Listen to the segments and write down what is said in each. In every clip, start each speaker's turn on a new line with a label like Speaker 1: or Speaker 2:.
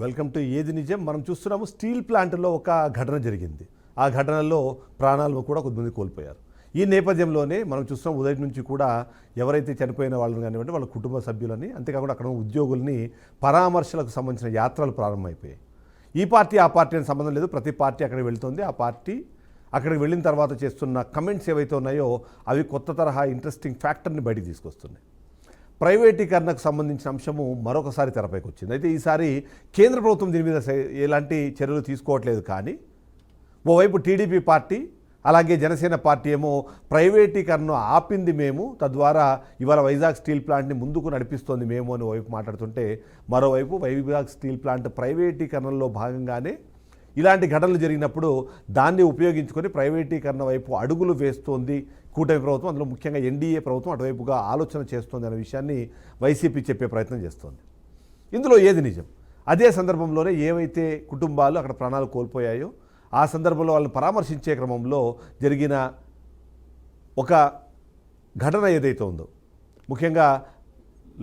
Speaker 1: Welcome to ఏది నిజం. మనం చూస్తున్నాము స్టీల్ ప్లాంట్లో ఒక ఘటన జరిగింది. ఆ ఘటనలో ప్రాణాలు కూడా కొద్దిమంది కోల్పోయారు. ఈ నేపథ్యంలోనే మనం చూస్తున్నాం ఉదయం నుంచి కూడా ఎవరైతే చనిపోయిన వాళ్ళని కానివ్వండి వాళ్ళ కుటుంబ సభ్యులని, అంతేకాకుండా అక్కడ ఉద్యోగుల్ని పరామర్శలకు సంబంధించిన యాత్రలు ప్రారంభమైపోయాయి. ఈ పార్టీ ఆ పార్టీ అని సంబంధం లేదు, ప్రతి పార్టీ అక్కడికి వెళ్తుంది. ఆ పార్టీ అక్కడికి వెళ్ళిన తర్వాత చేస్తున్న కమెంట్స్ ఏవైతే ఉన్నాయో అవి కొత్త తరహా ఇంట్రెస్టింగ్ ఫ్యాక్టర్ని బయటికి తీసుకొస్తున్నాయి. ప్రైవేటీకరణకు సంబంధించిన అంశము మరొకసారి తెరపైకి వచ్చింది. అయితే ఈసారి కేంద్ర ప్రభుత్వం దీని మీద ఎలాంటి చర్యలు తీసుకోవట్లేదు. కానీ ఓవైపు టీడీపీ పార్టీ అలాగే జనసేన పార్టీ ఏమో ప్రైవేటీకరణను ఆపింది మేము, తద్వారా ఇవాళ వైజాగ్ స్టీల్ ప్లాంట్ని ముందుకు నడిపిస్తోంది మేము అని వైపు మాట్లాడుతుంటే, మరోవైపు వైజాగ్ స్టీల్ ప్లాంట్ ప్రైవేటీకరణలో భాగంగానే ఇలాంటి ఘటనలు జరిగినప్పుడు దాన్ని ఉపయోగించుకొని ప్రైవేటీకరణ వైపు అడుగులు వేస్తోంది కూటమి ప్రభుత్వం. అందులో ముఖ్యంగా ఎన్డీఏ ప్రభుత్వం అటువైపుగా ఆలోచన చేస్తోంది అనే విషయాన్ని వైసీపీ చెప్పే ప్రయత్నం చేస్తోంది. ఇందులో ఏది నిజం? అదే సందర్భంలోనే ఏవైతే కుటుంబాలు అక్కడ ప్రాణాలు కోల్పోయాయో ఆ సందర్భంలో వాళ్ళని పరామర్శించే క్రమంలో జరిగిన ఒక ఘటన ఏదైతే ఉందో, ముఖ్యంగా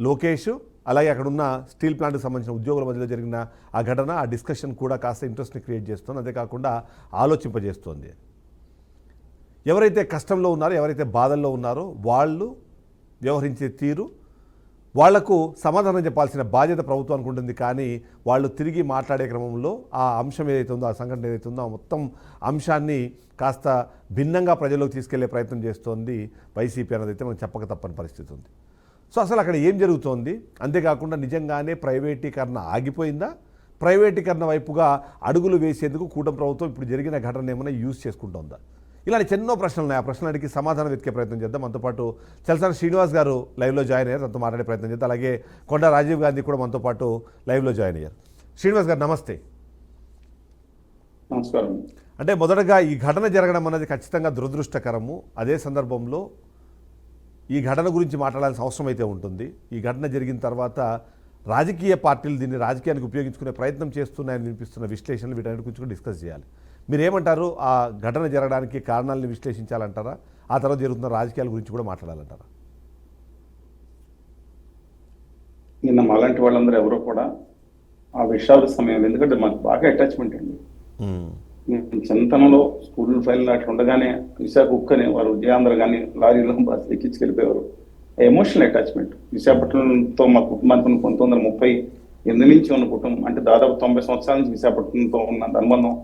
Speaker 1: లోకేష్ అలాగే అక్కడ ఉన్న స్టీల్ ప్లాంట్కి సంబంధించిన ఉద్యోగుల మధ్యలో జరిగిన ఆ ఘటన, ఆ డిస్కషన్ కూడా కాస్త ఇంట్రెస్ట్ని క్రియేట్ చేస్తుంది. అంతేకాకుండా ఆలోచింపజేస్తోంది. ఎవరైతే కష్టంలో ఉన్నారో, ఎవరైతే బాధల్లో ఉన్నారో వాళ్ళు వ్యవహరించే తీరు, వాళ్లకు సమాధానం చెప్పాల్సిన బాధ్యత ప్రభుత్వానికి ఉంటుంది. కానీ వాళ్ళు తిరిగి మాట్లాడే క్రమంలో ఆ అంశం ఏదైతే ఉందో, ఆ సంఘటన ఏదైతే ఉందో ఆ మొత్తం అంశాన్ని కాస్త భిన్నంగా ప్రజల్లోకి తీసుకెళ్లే ప్రయత్నం చేస్తోంది వైసీపీ అన్నదైతే మనం చెప్పక తప్పని పరిస్థితి ఉంది. సో అసలు అక్కడ ఏం జరుగుతోంది? అంతేకాకుండా నిజంగానే ప్రైవేటీకరణ ఆగిపోయిందా? ప్రైవేటీకరణ వైపుగా అడుగులు వేసేందుకు కూటమి ప్రభుత్వం ఇప్పుడు జరిగిన ఘటన ఏమైనా యూజ్ చేసుకుంటుందా? ఇలాంటి ఎన్నో ప్రశ్నలు ఉన్నాయి. ఆ ప్రశ్నలకి సమాధానం వెతికే ప్రయత్నం చేద్దాం. మనతో పాటు చలసాని శ్రీనివాస్ గారు లైవ్లో జాయిన్ అయ్యారు, తనతో మాట్లాడే ప్రయత్నం చేద్దాం. అలాగే కొండ రాజీవ్ గాంధీ కూడా మనతో పాటు లైవ్లో జాయిన్ అయ్యారు. శ్రీనివాస్ గారు నమస్తే.
Speaker 2: నమస్కారం.
Speaker 1: అంటే మొదటగా ఈ ఘటన జరగడం అన్నది ఖచ్చితంగా దురదృష్టకరము. అదే సందర్భంలో ఈ ఘటన గురించి మాట్లాడాల్సిన అవసరం అయితే ఉంటుంది. ఈ ఘటన జరిగిన తర్వాత రాజకీయ పార్టీలు దీన్ని రాజకీయానికి ఉపయోగించుకునే ప్రయత్నం చేస్తున్నాయని వినిపిస్తున్న విశ్లేషణలు వీటన్నిటి గురించి కూడా డిస్కస్ చేయాలి. మీరేమంటారు? ఆ ఘటన జరగడానికి కారణాలను విశ్లేషించాలంటారా? ఆ తర్వాత జరుగుతున్న రాజకీయాల గురించి కూడా మాట్లాడాలంటారా?
Speaker 2: నిన్న మాలాంటి వాళ్ళందరూ ఎవరో కూడా ఆ విషయాల సమయం, ఎందుకంటే మాకు బాగా అటాచ్మెంట్ అండి. చిన్నతనంలో స్కూల్ ఫైల్ అట్లా ఉండగానే విశాఖ ఉక్కని వారు విజయాంధ్ర కానీ లారీలో బస్ ఎక్కించుకెళ్ళిపోయేవారు. ఎమోషనల్ అటాచ్మెంట్ విశాఖపట్నంతో మా కుటుంబానికి 1938 నుంచి ఉన్న కుటుంబం, అంటే దాదాపు 90 సంవత్సరాల నుంచి విశాఖపట్నంతో ఉన్న అనుబంధం.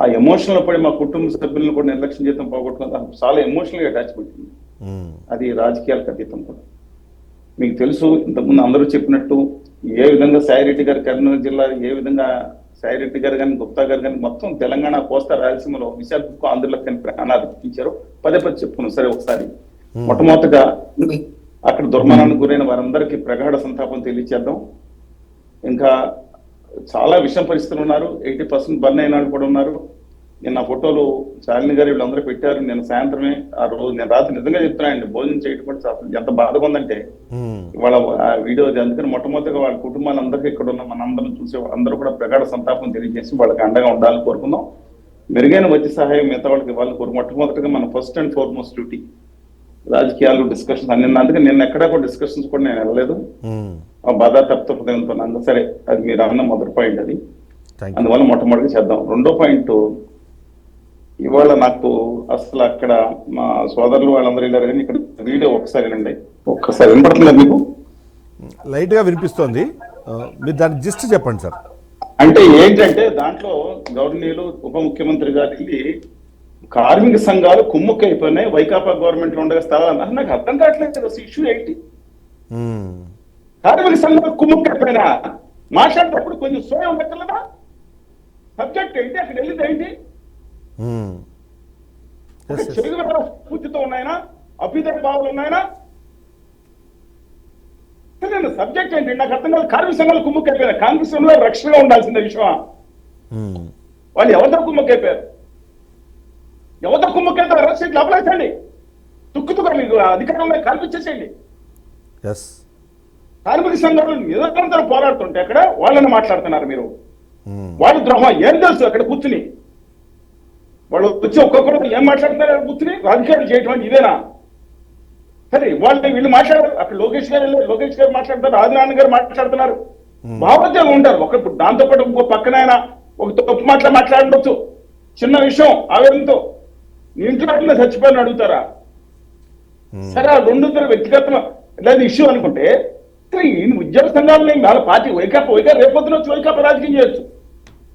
Speaker 2: ఆ ఎమోషనల్ పడి మా కుటుంబ సభ్యులను కూడా నిర్లక్ష్యం చేద్దాం పోగొట్టుకున్న చాలా ఎమోషనల్ అటాచ్మెంట్ ఉంది. అది రాజకీయాలకు అతీతం కూడా. మీకు తెలుసు, ఇంతకుముందు అందరూ చెప్పినట్టు ఏ విధంగా సాయిరెడ్డి గారు కరీంనగర్ జిల్లా, ఏ విధంగా సాయిరెడ్డి గారు కానీ గుప్తా గారు కానీ మొత్తం తెలంగాణ, కోస్తా, రాయలసీమలో విశాఖకు ఆంధ్రులకు కానీ ప్రాణాలు ఇచ్చారు. పదే చెప్పుకున్నాం. సరే, ఒకసారి మొట్టమొదటిగా అక్కడ దుర్మరణానికి గురైన వారందరికీ ప్రగాఢ సంతాపం తెలియచేద్దాం. ఇంకా చాలా విషమ పరిస్థితులు ఉన్నారు. 80% బర్న్ అయిన వాళ్ళు కూడా ఉన్నారు. నిన్న ఫోటోలు శాలిని గారు వీళ్ళందరూ పెట్టారు. నేను సాయంత్రమే, ఆ రోజు నేను రాత్రి నిజంగా చెప్తున్నానండి, భోజనం చేయడం కూడా ఎంత బాధగా ఉందంటే వాళ్ళ వీడియో. అందుకని మొట్టమొదటిగా వాళ్ళ కుటుంబాలందరికీ ఇక్కడ ఉన్న మనందరం చూసే వాళ్ళందరూ కూడా ప్రగాఢ సంతాపం తెలియజేసి వాళ్ళకి అండగా ఉండాలని కోరుకుందాం. మెరుగైన వైద్య సహాయం మిగతా వాళ్ళకి ఇవ్వాలని మొట్టమొదటిగా మన ఫస్ట్ అండ్ ఫార్మోస్ట్ డ్యూటీ రాజకీయాలు, డిస్కషన్స్ అన్ని. అందుకని నిన్న ఎక్కడా కూడా డిస్కషన్స్ కూడా నేను వెళ్ళలేదు. ఆ బాధ తప్పుతున్నాను. సరే, అది మీరు అన్న మొదటి పాయింట్. అది అందువల్ల మొట్టమొదటిగా చేద్దాం. రెండో పాయింట్, ఇవాళ నాకు అసలు అక్కడ మా సోదరులు వాళ్ళందరూ వెళ్ళారు కానీ ఇక్కడ వీడియో ఒక్కసారి వినపడుతుందా మీకు?
Speaker 1: లైట్ గా వినిపిస్తోంది, మీరు దాని జిస్ట్ చెప్పండి సార్.
Speaker 2: అంటే ఏంటంటే దాంట్లో గవర్నీయులు, ఉప ముఖ్యమంత్రి గారికి కార్మిక సంఘాలు కుమ్ముక్క అయిపోయినాయి, వైకాపా గవర్నమెంట్ లో ఉండగా స్థలాలు. నాకు అర్థం కావట్లేదు ఇష్యూ ఏంటి. కార్మిక సంఘాలు కుమ్ముక్క అయిపోయినా మాట్లాడేటప్పుడు కొంచెం సోయం ఉండగలదా? సబ్జెక్ట్ ఏంటి, అక్కడ వెళ్ళింది ఏంటి? చెరుగు పూర్తితో ఉన్నాయనా, అభ్యుదయ భావాలు ఉన్నాయనా? సబ్జెక్ట్ ఏంటి నాకు అర్థం కాదు. కార్మిక సంఘాలు కుమ్ముక్క అయిపోయినా కాంగ్రెస్ లో రక్షణగా ఉండాల్సిన విషయం. వాళ్ళు ఎవరితో కుమ్ముక్క అయిపోయారు? ఎవరితో కుమ్మకైతే సీట్లు అప్లైండి, తుక్కుతుగా మీకు అధికారంలో కల్పించేసేయండి. కార్మిక సంఘాలు నిరంతరం పోరాడుతుంటే అక్కడ వాళ్ళని మాట్లాడుతున్నారు మీరు. వాళ్ళు ద్రోహం ఏం తెలుసు? అక్కడ కూర్చుని వాళ్ళు వచ్చి ఒక్కొక్కరు ఏం మాట్లాడుతున్నారు కూర్చుని రాజకీయాలు చేయటం ఇదేనా? సరే, వాళ్ళు వీళ్ళు మాట్లాడారు. అక్కడ లోకేష్ గారు మాట్లాడతారు, ఆదినారాయణ గారు మాట్లాడుతున్నారు. భావోద్వేగం ఉంటారు. ఇప్పుడు దాంతో పాటు ఇంకో పక్కన ఆయన ఒక తప్పు మాట్లాడవచ్చు, చిన్న విషయం ఆవేదనతో నీ ఇంట్లో చచ్చిపోయిన అడుగుతారా? సరే ఆ రెండు వ్యక్తిగత లేదా ఇష్యూ అనుకుంటే ఈయన ఉద్యోగ సంఘాలని వాళ్ళ పార్టీ వైకాపా రేపొద్దున వచ్చి వైకాపా రాజకీయం చేయొచ్చు.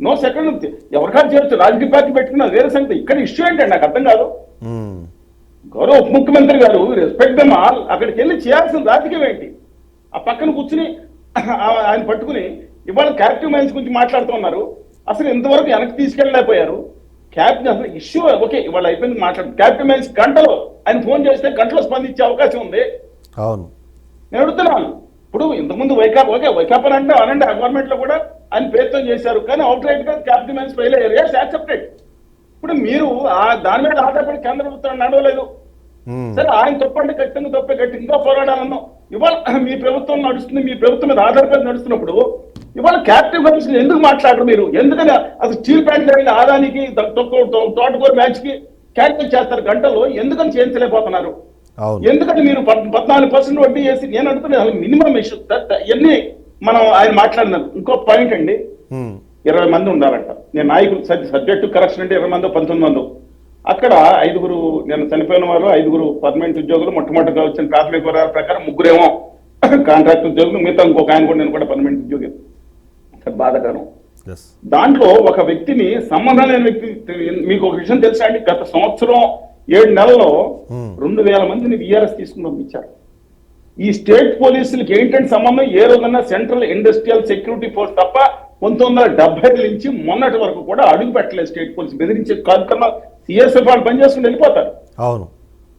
Speaker 2: నో సెకండ్ ఎవరికాదు చేయొచ్చు, రాజకీయ పార్టీ పెట్టుకున్న వేరే సంగతి. ఇక్కడ ఇష్యూ ఏంటండి నాకు అర్థం కాదు. గౌరవ ఉప ముఖ్యమంత్రి గారు రెస్పెక్ట్ దెమ్ ఆల్, అక్కడికి వెళ్ళి చేయాల్సిన రాజకీయం ఏంటి? ఆ పక్కన కూర్చుని ఆయన పట్టుకుని ఇవాళ క్యారెక్టివ్ మైన్స్ గురించి మాట్లాడుతున్నారు. అసలు ఇంతవరకు వెనక్కి తీసుకెళ్ళలేకపోయారు. క్యాబినెట్ అసలు ఇష్యూ ఓకే ఇవాళ అయిపోయింది మాట్లాడు. క్యాప్టెన్ మైన్స్ గంటలో ఆయన ఫోన్ చేస్తే గంటలో స్పందించే అవకాశం ఉంది.
Speaker 1: అవును,
Speaker 2: నేను అడుగుతున్నాను. ఇప్పుడు ఇంతకుముందు వైకాపా అంటే అనండి ఆ గవర్నమెంట్ లో కూడా ఆయన ప్రయత్నం చేశారు, కానీ అవుట్ రైట్ గా క్యాప్టెన్ మైన్స్ ఫెయిల్ అయ్యారు. Yes accepted. ఇప్పుడు మీరు దాని మీద ఆధారపడి కేంద్ర ప్రభుత్వం నడవలేదు. సరే ఆయన తప్పండి, ఖచ్చితంగా తప్పే, ఇంకా పోరాడాలన్నాం. ఇవాళ మీ ప్రభుత్వం నడుస్తుంది, మీ ప్రభుత్వం మీద ఆధారపడి నడుస్తున్నప్పుడు ఇవాళ క్యాప్టెన్ మైన్స్ ఎందుకు మాట్లాడరు మీరు? ఎందుకని అసలు స్టీల్ ప్లాంట్ జరిగిన ఆదానికి తోటకూర మ్యాచ్ కి క్యాల్కులేట్ చేస్తారు గంటలో, ఎందుకని చేయించలేకపోతున్నారు? ఎందుకంటే మీరు 14% వడ్డీ చేసి, నేను అడుగుతున్నాను మినిమం ఇష్యూ ఇవన్నీ మనం ఆయన మాట్లాడినారు. ఇంకో పాయింట్ అండి, 20 మంది ఉండాలంట. నేను నాయకులు సబ్జెక్టు కరెక్షన్ అంటే 20 మందో 19 మందో. అక్కడ 5గురు నేను చనిపోయిన వారు 5గురు పర్మనెంట్ ఉద్యోగులు, మొట్టమొదటిగా వచ్చిన ప్రాథమిక వివరాల ప్రకారం 3 కాంట్రాక్ట్ ఉద్యోగులు, మిగతా ఇంకొక ఆయన కూడా నేను కూడా పర్మనెంట్ ఉద్యోగి. బాధాకరం. దాంట్లో ఒక వ్యక్తిని సంబంధం లేని వ్యక్తి, మీకు ఒక విషయం తెలుసా అండి, గత సంవత్సరం 7 నెలల్లో 2000 మందిని విఆర్ఎస్ తీసుకుని పంపించారు. ఈ స్టేట్ పోలీసులకి ఏంటంటే సంబంధం ఏ రోజన్నా సెంట్రల్ ఇండస్ట్రియల్ సెక్యూరిటీ ఫోర్స్ తప్ప 1970 నుంచి మొన్నటి వరకు కూడా అడుగు పెట్టలేదు. స్టేట్ పోలీస్ బెదిరించే కార్యక్రమం సిఎస్ఎఫ్ వాళ్ళు పనిచేసుకుని వెళ్ళిపోతారు.
Speaker 1: అవును,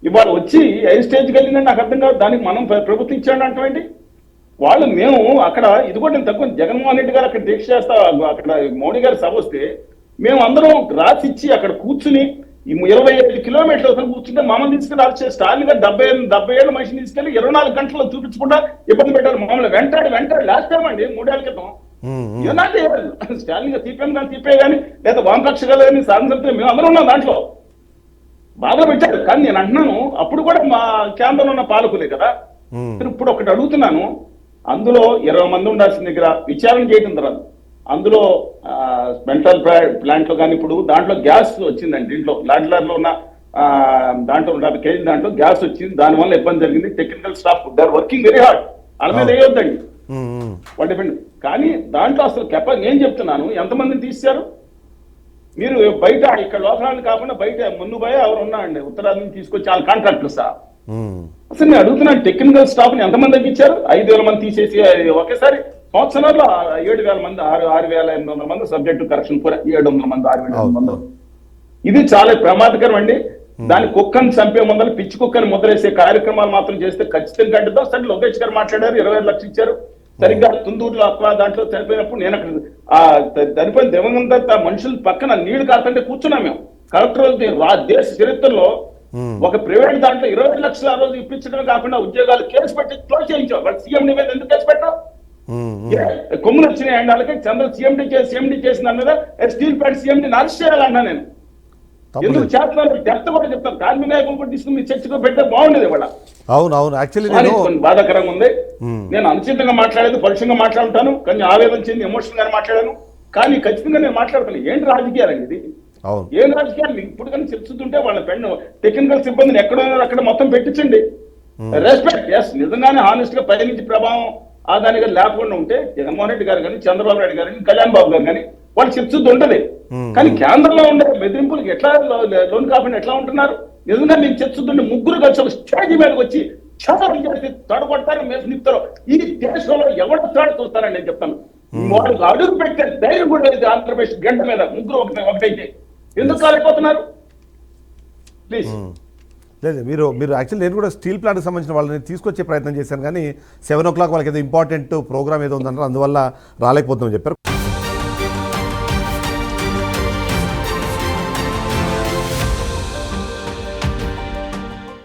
Speaker 2: ఇవాళ వచ్చి ఏ స్టేజ్కి వెళ్ళిందని నాకు అర్థం కాదు. దానికి మనం ప్రభుత్వం ఇచ్చాడు అంటామండి. వాళ్ళు మేము అక్కడ ఇది కూడా నేను తక్కువ, జగన్మోహన్ రెడ్డి గారు అక్కడ దీక్ష చేస్తా, అక్కడ మోడీ గారి సభ వస్తే మేము అందరం రాసి ఇచ్చి అక్కడ కూర్చుని 25 కిలోమీటర్ల వరకు కూర్చుంటే మమ్మల్ని తీసుకుని రాసి స్టాలిన్ గారు 70 ఏళ్ళ మనిషిని తీసుకెళ్లి 24 గంటల్లో చూపించకుండా ఇబ్బంది పెట్టారు మమ్మల్ని. వెంటాడి లాస్ట్ టైం అండి 3 ఏళ్ల క్రితం ఏనాటి స్టాలిన్ గారు సిపిఎం కానీ సిపిఐ కానీ లేదా వామపక్ష కానీ సాధించే మేము అందరం ఉన్నాం దాంట్లో బాధ పెట్టారు. కానీ నేను అంటున్నాను అప్పుడు కూడా మా కేంద్రంలో ఉన్న పాలకులే కదా. ఇప్పుడు ఒకటి అడుగుతున్నాను, అందులో 20 మంది ఉండాల్సిన దగ్గర విచారణ చేయడం తర్వాత అందులో మెంటల్ ప్లాంట్ లో కానీ ఇప్పుడు దాంట్లో గ్యాస్ వచ్చిందండి. దీంట్లో లాడ్లర్లో ఉన్న దాంట్లో 50 కేజీ దాంట్లో గ్యాస్ వచ్చింది. దానివల్ల ఇబ్బంది జరిగింది. Technical staff they are working very hard, వాళ్ళ మీద వేయొద్దండి, వాళ్ళు డిపెండ్. కానీ దాంట్లో అసలు నేను చెప్తున్నాను ఎంతమందిని తీశారు మీరు? బయట ఇక్కడ లోకల్ కాకుండా బయట మున్నుబాయ్ ఎవరు ఉన్నారండి ఉత్తరాది నుంచి తీసుకొచ్చి వాళ్ళ కాంట్రాక్టర్ సార్. అసలు నేను అడుగుతున్నాను టెక్నికల్ స్టాఫ్ ని ఎంతమంది తగ్గించారు? 5000 మంది తీసేసి ఒకేసారి సంవత్సరంలో 7000 మంది 6800 మంది సబ్జెక్టు కరెక్షన్ 700 మంది 6800 మంది. ఇది చాలా ప్రమాదకరం అండి. దాని కుక్కని చంపే ముందర పిచ్చి కుక్కని ముద్రేసే కార్యక్రమాలు మాత్రం చేస్తే ఖచ్చితంగా కట్టుదాం. సరే లోకేష్ గారు మాట్లాడారు, 25 లక్షలు ఇచ్చారు. సరిగ్గా తుందూరులో అక్కడ దాంట్లో చనిపోయినప్పుడు నేను అక్కడ చనిపోయిన దివంగత మనుషుల పక్కన నీళ్లు కాదంటే కూర్చున్నాం మేము. కలెక్టర్ దేశ చరిత్రలో ఒక ప్రైవేట్ దాంట్లో 20 లక్షలు ఆ రోజు ఇప్పించడమే కాకుండా ఉద్యోగాలు కేసు పెట్టి క్లోజ్ చేయించాం. బట్ సీఎం మీద ఎందుకు కేసు పెట్టాం? కొమ్ములు వచ్చినాయి అండి వాళ్ళకి. చంద్ర సీఎండీ చేసిన దాని మీద స్టీల్ ప్లాంట్ సీఎండీని అరెస్ట్ చేయాలన్నా నేను ఎందుకు చేస్తున్నారు డెప్త్ కూడా చెప్తాను. కార్మిక నాయకులు కూడా తీసుకుని మీ చర్చగా పెడితే బాగుండేది ఇవాళ.
Speaker 1: అవును యాక్చువల్లీ
Speaker 2: బాధాకరంగా ఉంది. నేను అనుచితంగా మాట్లాడేది, పరుషంగా మాట్లాడుతాను, కానీ ఆవేదన చెంది ఎమోషనల్ గానే మాట్లాడాను. కానీ ఖచ్చితంగా నేను మాట్లాడతాను. ఏంటి రాజకీయాలండి ఇది? ఏం రాజకీయాలు? ఇప్పుడు కానీ చర్చిస్తుంటే వాళ్ళ పెన్ను టెక్నికల్ సిబ్బందిని ఎక్కడ అక్కడ మొత్తం పెట్టించండి. రెస్పెక్ట్, ఎస్, నిజంగానే హానెస్ట్ గా పై నుంచి ప్రభావం ఆదానిగా లేకుండా ఉంటే జగన్మోహన్ రెడ్డి గారు కానీ చంద్రబాబు నాయుడు గారు కానీ కళ్యాణ్ బాబు గారు కానీ వాళ్ళు చర్చిద్దు ఉంటది. కానీ కేంద్రంలో ఉండే బెదిరింపులకు ఎట్లా లోన్ కాకుండా ఎట్లా ఉంటున్నారు? నిజంగా నేను చర్చిద్దుంటే 3 కలిసి ఒక స్టేజ్ మీదకి వచ్చి చాలా చేసి తడగొడతారు, మేసనిస్తారు. ఈ దేశంలో ఎవరు తాడు చూస్తారని నేను చెప్తాను. వాళ్ళకి అడుగు పెట్టే ధైర్యం కూడా లేదు. ఆంధ్రప్రదేశ్ గంట మీద 3 ఒకటైతే ఎందుకు కాలేకపోతున్నారు? ప్లీజ్.
Speaker 1: లేదు మీరు యాక్చువల్లీ నేను కూడా స్టీల్ ప్లాంట్కి సంబంధించిన వాళ్ళని తీసుకొచ్చే ప్రయత్నం చేశాను, కానీ 7 o'clock వాళ్ళకి ఏదో ఇంపార్టెంట్ ప్రోగ్రామ్ ఏదో ఉందన్నారు, అందువల్ల రాలేకపోతుందని చెప్పారు.